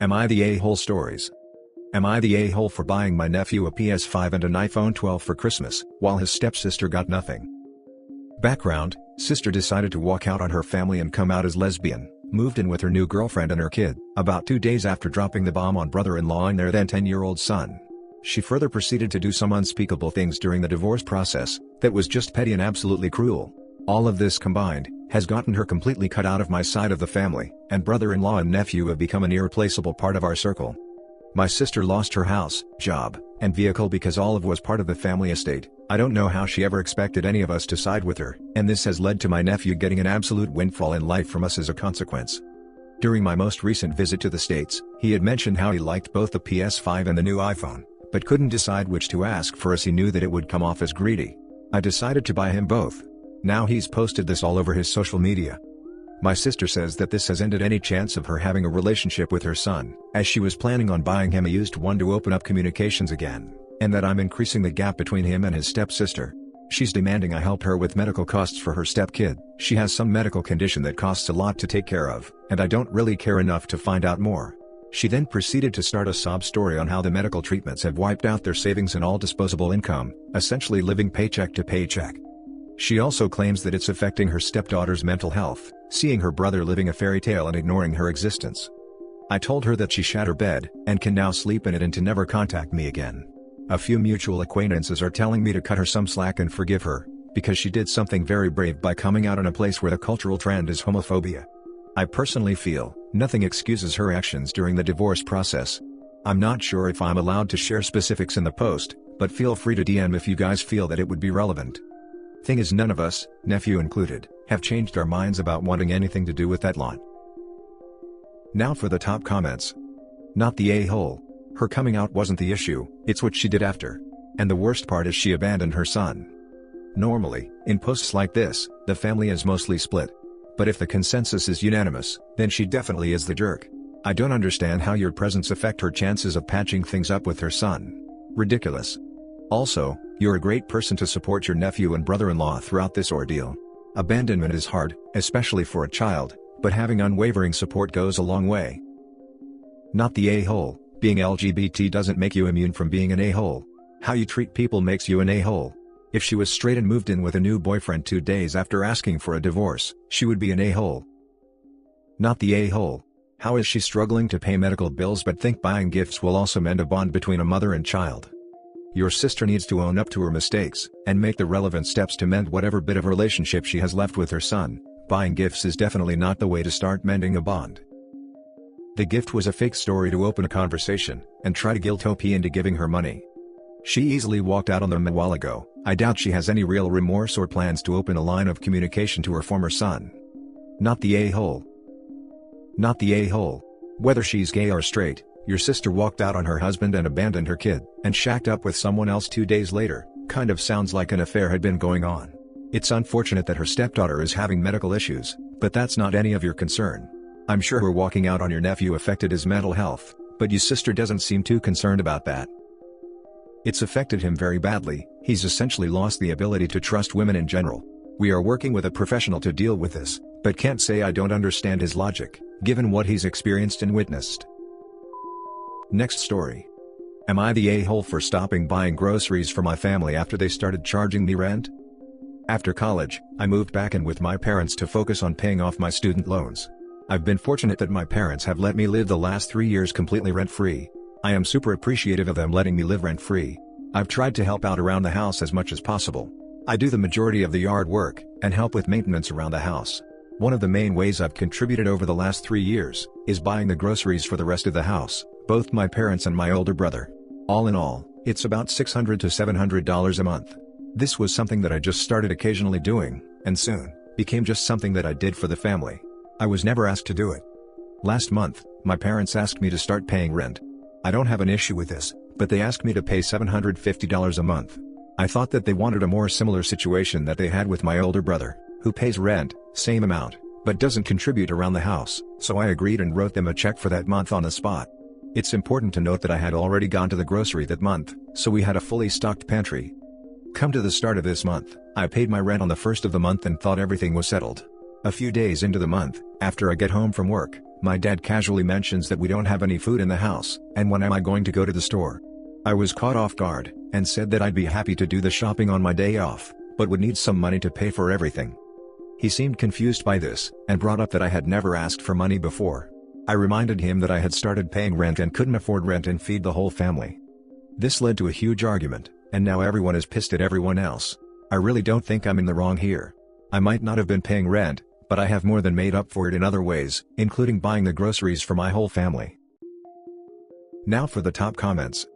Am I the a-hole stories? Am I the a-hole for buying my nephew a PS5 and an iPhone 12 for Christmas, while his stepsister got nothing? Background: sister decided to walk out on her family and come out as lesbian, moved in with her new girlfriend and her kid, about 2 days after dropping the bomb on brother-in-law and their then 10-year-old son. She further proceeded to do some unspeakable things during the divorce process, that was just petty and absolutely cruel. All of this combined, has gotten her completely cut out of my side of the family, and brother-in-law and nephew have become an irreplaceable part of our circle. My sister lost her house, job, and vehicle because all of was part of the family estate. I don't know how she ever expected any of us to side with her, and this has led to my nephew getting an absolute windfall in life from us as a consequence. During my most recent visit to the States, he had mentioned how he liked both the PS5 and the new iPhone, but couldn't decide which to ask for as he knew that it would come off as greedy. I decided to buy him both. Now he's posted this all over his social media. My sister says that this has ended any chance of her having a relationship with her son, as she was planning on buying him a used one to open up communications again, and that I'm increasing the gap between him and his stepsister. She's demanding I help her with medical costs for her stepkid. She has some medical condition that costs a lot to take care of, and I don't really care enough to find out more. She then proceeded to start a sob story on how the medical treatments have wiped out their savings and all disposable income, essentially living paycheck to paycheck. She also claims that it's affecting her stepdaughter's mental health, seeing her brother living a fairy tale and ignoring her existence. I told her that she shat her bed, and can now sleep in it and to never contact me again. A few mutual acquaintances are telling me to cut her some slack and forgive her, because she did something very brave by coming out in a place where the cultural trend is homophobia. I personally feel, nothing excuses her actions during the divorce process. I'm not sure if I'm allowed to share specifics in the post, but feel free to DM if you guys feel that it would be relevant. Thing is, none of us, nephew included, have changed our minds about wanting anything to do with that lot. Now for the top comments. Not the a-hole. Her coming out wasn't the issue, it's what she did after. And the worst part is she abandoned her son. Normally, in posts like this, the family is mostly split. But if the consensus is unanimous, then she definitely is the jerk. I don't understand how your presence affect her chances of patching things up with her son. Ridiculous. Also, you're a great person to support your nephew and brother-in-law throughout this ordeal. Abandonment is hard, especially for a child, but having unwavering support goes a long way. Not the a-hole. Being LGBT doesn't make you immune from being an a-hole. How you treat people makes you an a-hole. If she was straight and moved in with a new boyfriend 2 days after asking for a divorce, she would be an a-hole. Not the a-hole. How is she struggling to pay medical bills but think buying gifts will also mend a bond between a mother and child? Your sister needs to own up to her mistakes, and make the relevant steps to mend whatever bit of relationship she has left with her son. Buying gifts is definitely not the way to start mending a bond. The gift was a fake story to open a conversation, and try to guilt OP into giving her money. She easily walked out on them a while ago. I doubt she has any real remorse or plans to open a line of communication to her former son. Not the a-hole. Not the a-hole. Whether she's gay or straight, your sister walked out on her husband and abandoned her kid, and shacked up with someone else 2 days later. Kind of sounds like an affair had been going on. It's unfortunate that her stepdaughter is having medical issues, but that's not any of your concern. I'm sure her walking out on your nephew affected his mental health, but your sister doesn't seem too concerned about that. It's affected him very badly. He's essentially lost the ability to trust women in general. We are working with a professional to deal with this, but can't say I don't understand his logic, given what he's experienced and witnessed. Next story. Am I the a-hole for stopping buying groceries for my family after they started charging me rent? After college, I moved back in with my parents to focus on paying off my student loans. I've been fortunate that my parents have let me live the last 3 years completely rent-free. I am super appreciative of them letting me live rent-free. I've tried to help out around the house as much as possible. I do the majority of the yard work, and help with maintenance around the house. One of the main ways I've contributed over the last 3 years, is buying the groceries for the rest of the house, both my parents and my older brother. All in all, it's about $600 to $700 a month. This was something that I just started occasionally doing, and soon, became just something that I did for the family. I was never asked to do it. Last month, my parents asked me to start paying rent. I don't have an issue with this, but they asked me to pay $750 a month. I thought that they wanted a more similar situation that they had with my older brother, who pays rent, same amount, but doesn't contribute around the house, so I agreed and wrote them a check for that month on the spot. It's important to note that I had already gone to the grocery that month, so we had a fully stocked pantry. Come to the start of this month, I paid my rent on the first of the month and thought everything was settled. A few days into the month, after I get home from work, My dad casually mentions that we don't have any food in the house, and when am I going to go to the store? I was caught off guard, and said that I'd be happy to do the shopping on my day off, but would need some money to pay for everything. He seemed confused by this, and brought up that I had never asked for money before. I reminded him that I had started paying rent and couldn't afford rent and feed the whole family. This led to a huge argument, and now everyone is pissed at everyone else. I really don't think I'm in the wrong here. I might not have been paying rent, but I have more than made up for it in other ways, including buying the groceries for my whole family. Now for the top comments.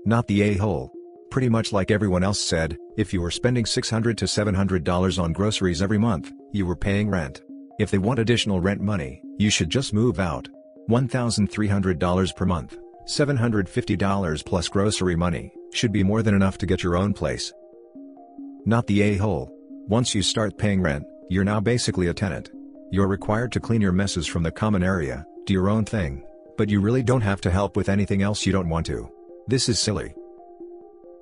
Not the a-hole. Pretty much like everyone else said, if you were spending $600 to $700 on groceries every month, you were paying rent. If they want additional rent money, you should just move out. $1,300 per month, $750 plus grocery money, should be more than enough to get your own place. Not the a-hole. Once you start paying rent, you're now basically a tenant. You're required to clean your messes from the common area, do your own thing, but you really don't have to help with anything else you don't want to. This is silly.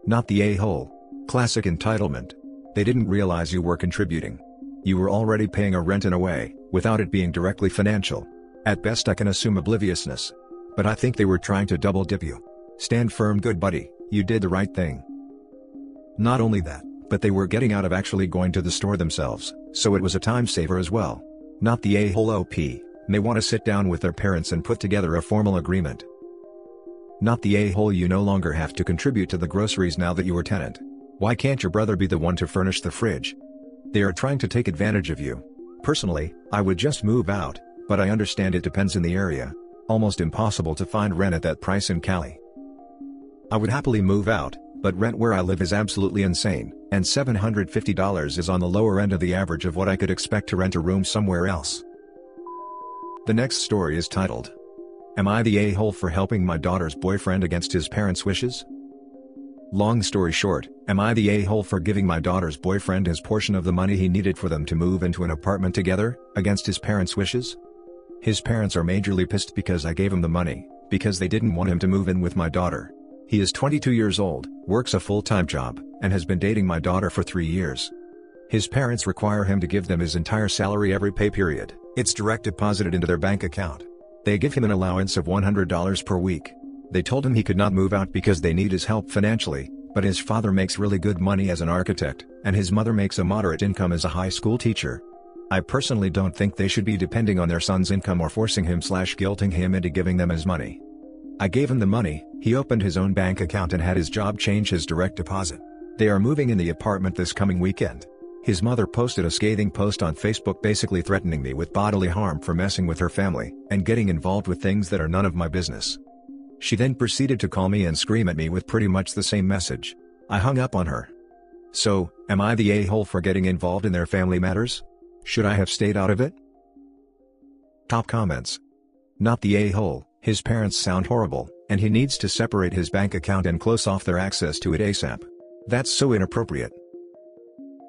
Not the a-hole. Classic entitlement. They didn't realize you were contributing. You were already paying a rent in a way, without it being directly financial. At best I can assume obliviousness. But I think they were trying to double dip you. Stand firm, good buddy, you did the right thing. Not only that, but they were getting out of actually going to the store themselves, so it was a time saver as well. Not the a-hole OP, may want to sit down with their parents and put together a formal agreement. Not the a-hole, you no longer have to contribute to the groceries now that you are tenant. Why can't your brother be the one to furnish the fridge? They are trying to take advantage of you. Personally, I would just move out, but I understand it depends in the area. Almost impossible to find rent at that price in Cali. I would happily move out, but rent where I live is absolutely insane, and $750 is on the lower end of the average of what I could expect to rent a room somewhere else. The next story is titled, "Am I the a-hole for helping my daughter's boyfriend against his parents' wishes?" Long story short, am I the a-hole for giving my daughter's boyfriend his portion of the money he needed for them to move into an apartment together, against his parents' wishes? His parents are majorly pissed because I gave him the money, because they didn't want him to move in with my daughter. He is 22 years old, works a full-time job, and has been dating my daughter for 3 years. His parents require him to give them his entire salary every pay period. It's direct deposited into their bank account. They give him an allowance of $100 per week. They told him he could not move out because they need his help financially, but his father makes really good money as an architect, and his mother makes a moderate income as a high school teacher. I personally don't think they should be depending on their son's income or forcing him/guilting him into giving them his money. I gave him the money, he opened his own bank account and had his job change his direct deposit. They are moving in the apartment this coming weekend. His mother posted a scathing post on Facebook basically threatening me with bodily harm for messing with her family, and getting involved with things that are none of my business. She then proceeded to call me and scream at me with pretty much the same message. I hung up on her. So, am I the a-hole for getting involved in their family matters? Should I have stayed out of it? Top comments. Not the a-hole, his parents sound horrible, and he needs to separate his bank account and close off their access to it ASAP. That's so inappropriate.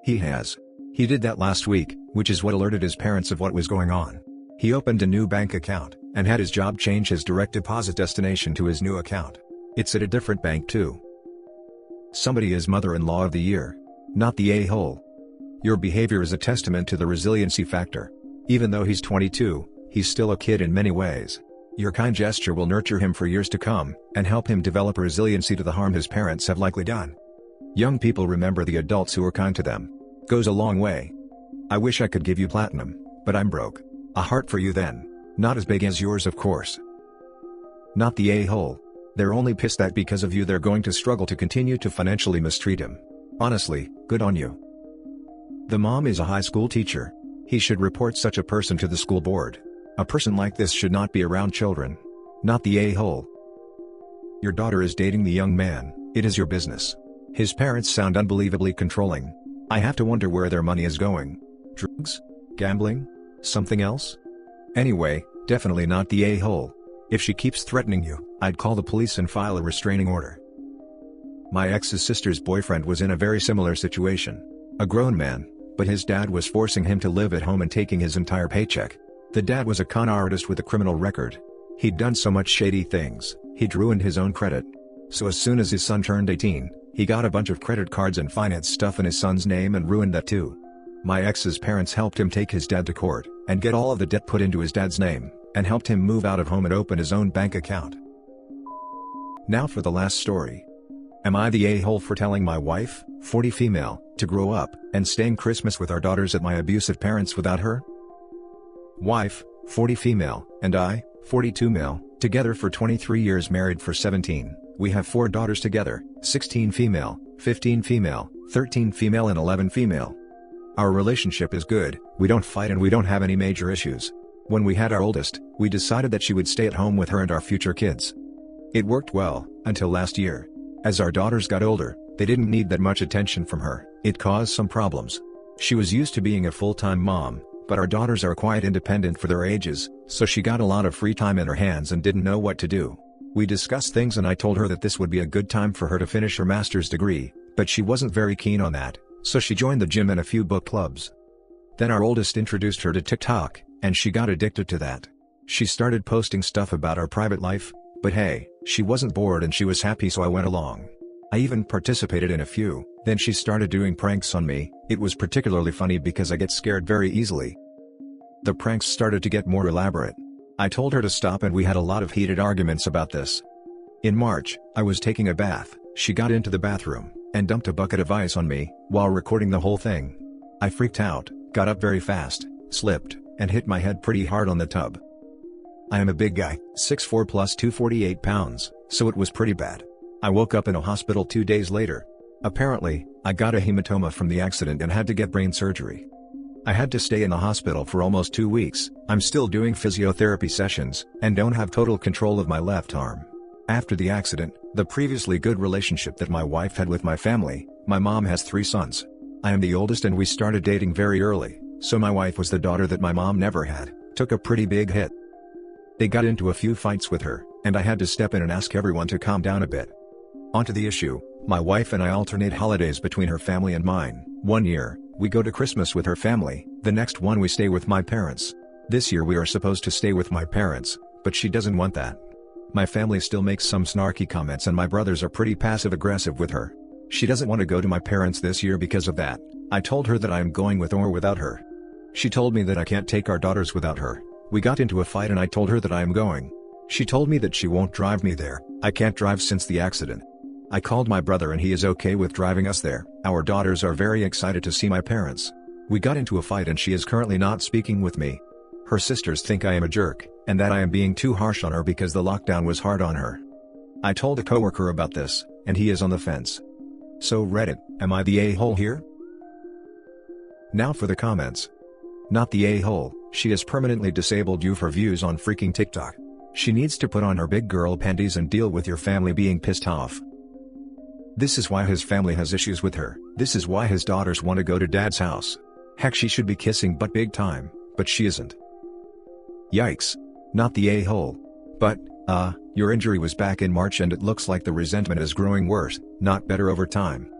He did that last week, which is what alerted his parents of what was going on. He opened a new bank account, and had his job change his direct deposit destination to his new account. It's at a different bank too. Somebody is mother-in-law of the year. Not the a-hole. Your behavior is a testament to the resiliency factor. Even though he's 22, he's still a kid in many ways. Your kind gesture will nurture him for years to come, and help him develop resiliency to the harm his parents have likely done. Young people remember the adults who are kind to them. Goes a long way. I wish I could give you platinum, but I'm broke. A heart for you then. Not as big as yours, of course. Not the a-hole. They're only pissed that because of you they're going to struggle to continue to financially mistreat him. Honestly, good on you. The mom is a high school teacher. He should report such a person to the school board. A person like this should not be around children. Not the a-hole. Your daughter is dating the young man, it is your business. His parents sound unbelievably controlling. I have to wonder where their money is going. Drugs? Gambling? Something else? Anyway, definitely not the a-hole. If she keeps threatening you, I'd call the police and file a restraining order. My ex's sister's boyfriend was in a very similar situation. A grown man, but his dad was forcing him to live at home and taking his entire paycheck. The dad was a con artist with a criminal record. He'd done so much shady things, he'd ruined his own credit. So as soon as his son turned 18, he got a bunch of credit cards and finance stuff in his son's name and ruined that too. My ex's parents helped him take his dad to court, and get all of the debt put into his dad's name, and helped him move out of home and open his own bank account. Now for the last story. Am I the a-hole for telling my wife, 40 female, to grow up and staying Christmas with our daughters at my abusive parents without her? Wife, 40 female, and I, 42 male, together for 23 years, married for 17. We have 4 daughters together, 16 female, 15 female, 13 female and 11 female. Our relationship is good, we don't fight and we don't have any major issues. When we had our oldest, we decided that she would stay at home with her and our future kids. It worked well, until last year. As our daughters got older, they didn't need that much attention from her. It caused some problems. She was used to being a full-time mom, but our daughters are quite independent for their ages, so she got a lot of free time in her hands and didn't know what to do. We discussed things and I told her that this would be a good time for her to finish her master's degree, but she wasn't very keen on that, so she joined the gym and a few book clubs. Then our oldest introduced her to TikTok, and she got addicted to that. She started posting stuff about our private life, but hey, she wasn't bored and she was happy, so I went along. I even participated in a few. Then she started doing pranks on me. It was particularly funny because I get scared very easily. The pranks started to get more elaborate. I told her to stop and we had a lot of heated arguments about this. In March, I was taking a bath. She got into the bathroom and dumped a bucket of ice on me while recording the whole thing. I freaked out, got up very fast, slipped, and hit my head pretty hard on the tub. I am a big guy, 6'4" plus 248 pounds, so it was pretty bad. I woke up in a hospital 2 days later. Apparently, I got a hematoma from the accident and had to get brain surgery. I had to stay in the hospital for almost 2 weeks. I'm still doing physiotherapy sessions, and don't have total control of my left arm. After the accident, the previously good relationship that my wife had with my family, my mom has 3 sons. I am the oldest and we started dating very early, so my wife was the daughter that my mom never had, took a pretty big hit. They got into a few fights with her, and I had to step in and ask everyone to calm down a bit. Onto the issue, my wife and I alternate holidays between her family and mine. 1 year, we go to Christmas with her family, the next one we stay with my parents. This year we are supposed to stay with my parents, but she doesn't want that. My family still makes some snarky comments and my brothers are pretty passive-aggressive with her. She doesn't want to go to my parents this year because of that. I told her that I am going with or without her. She told me that I can't take our daughters without her. We got into a fight and I told her that I am going. She told me that she won't drive me there. I can't drive since the accident. I called my brother and he is okay with driving us there. Our daughters are very excited to see my parents. We got into a fight and she is currently not speaking with me. Her sisters think I am a jerk, and that I am being too harsh on her because the lockdown was hard on her. I told a coworker about this, and he is on the fence. So Reddit, am I the a-hole here? Now for the comments. Not the a-hole, she has permanently disabled you for views on freaking TikTok. She needs to put on her big girl panties and deal with your family being pissed off. This is why his family has issues with her. This is why his daughters want to go to dad's house. Heck, she should be kissing butt big time, but she isn't. Yikes. Not the a-hole. But, your injury was back in March and it looks like the resentment is growing worse, not better over time.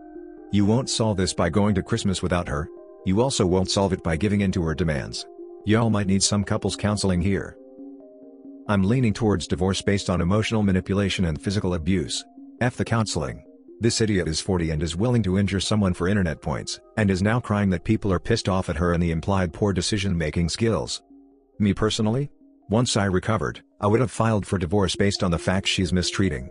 You won't solve this by going to Christmas without her. You also won't solve it by giving in to her demands. Y'all might need some couples counseling here. I'm leaning towards divorce based on emotional manipulation and physical abuse. F the counseling. This idiot is 40 and is willing to injure someone for internet points, and is now crying that people are pissed off at her and the implied poor decision-making skills. Me personally? Once I recovered, I would have filed for divorce based on the fact she's mistreating.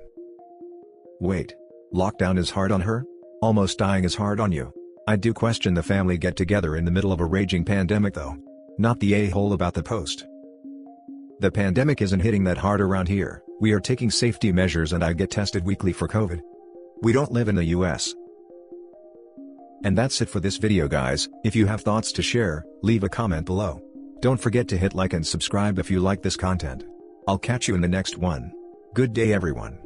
Wait. Lockdown is hard on her? Almost dying is hard on you. I do question the family get-together in the middle of a raging pandemic though. Not the a-hole about the post. The pandemic isn't hitting that hard around here. We are taking safety measures and I get tested weekly for COVID. We don't live in the US. And that's it for this video guys. If you have thoughts to share, leave a comment below. Don't forget to hit like and subscribe if you like this content. I'll catch you in the next one. Good day everyone.